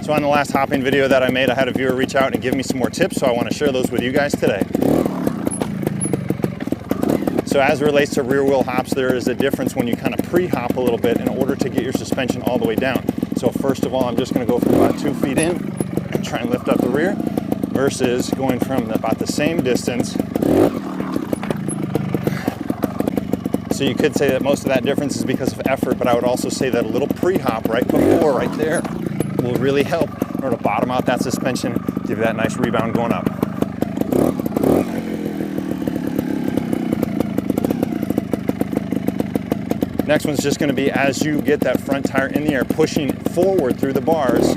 So on the last hopping video that I made, I had a viewer reach out and give me some more tips, so I want to share those with you guys today. So as it relates to rear wheel hops, there is a difference when you kind of pre-hop a little bit in order to get your suspension all the way down. So first of all, I'm just going to go from about 2 feet in and try and lift up the rear versus going from about the same distance. So you could say that most of that difference is because of effort, but I would also say that a little pre-hop right before, right there, will really help in order to bottom out that suspension, give you that nice rebound going up. Next one's just going to be as you get that front tire in the air, pushing forward through the bars,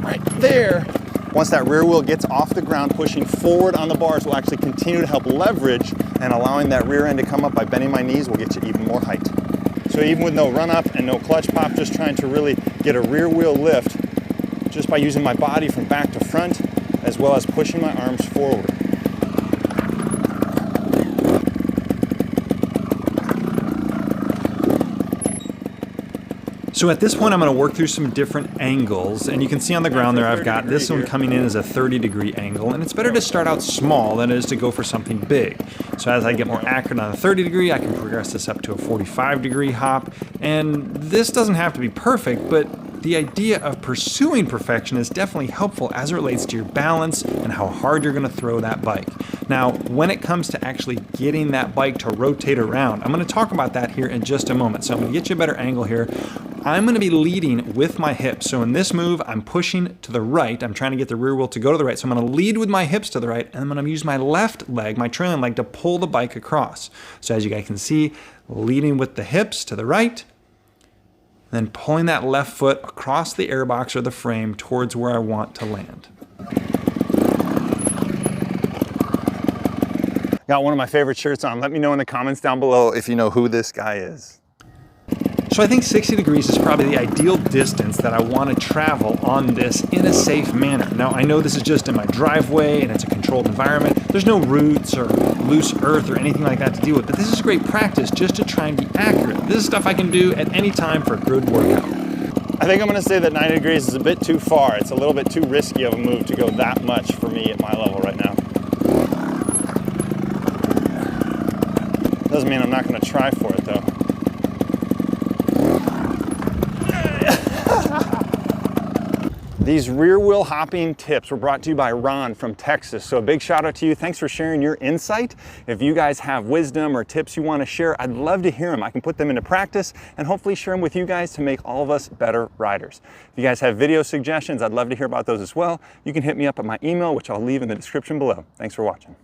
right there. Once that rear wheel gets off the ground, pushing forward on the bars will actually continue to help leverage, and allowing that rear end to come up by bending my knees will get you even more height. So even with no run up and no clutch pop, just trying to really get a rear wheel lift just by using my body from back to front, as well as pushing my arms forward. So at this point, I'm going to work through some different angles, and you can see on the ground there I've got this one coming in as a 30-degree angle, and it's better to start out small than it is to go for something big. So as I get more accurate on a 30-degree, I can progress this up to a 45-degree hop, and this doesn't have to be perfect, but the idea of pursuing perfection is definitely helpful as it relates to your balance and how hard you're going to throw that bike. Now, when it comes to actually getting that bike to rotate around, I'm going to talk about that here in just a moment. So I'm going to get you a better angle here. I'm going to be leading with my hips. So in this move, I'm pushing to the right. I'm trying to get the rear wheel to go to the right. So I'm going to lead with my hips to the right, and I'm going to use my left leg, my trailing leg, to pull the bike across. So as you guys can see, leading with the hips to the right, then pulling that left foot across the airbox or the frame towards where I want to land. Got one of my favorite shirts on. Let me know in the comments down below if you know who this guy is. So I think 60 degrees is probably the ideal distance that I want to travel on this in a safe manner. Now I know this is just in my driveway and it's a controlled environment. There's no roots or loose earth or anything like that to deal with, but this is great practice just to try and be accurate. This is stuff I can do at any time for a good workout. I think I'm going to say that 90 degrees is a bit too far. It's a little bit too risky of a move to go that much for me at my level right now. Doesn't mean I'm not going to try for it though. These rear wheel hopping tips were brought to you by Ron from Texas. So a big shout out to you. Thanks for sharing your insight. If you guys have wisdom or tips you want to share, I'd love to hear them. I can put them into practice and hopefully share them with you guys to make all of us better riders. If you guys have video suggestions, I'd love to hear about those as well. You can hit me up at my email, which I'll leave in the description below. Thanks for watching.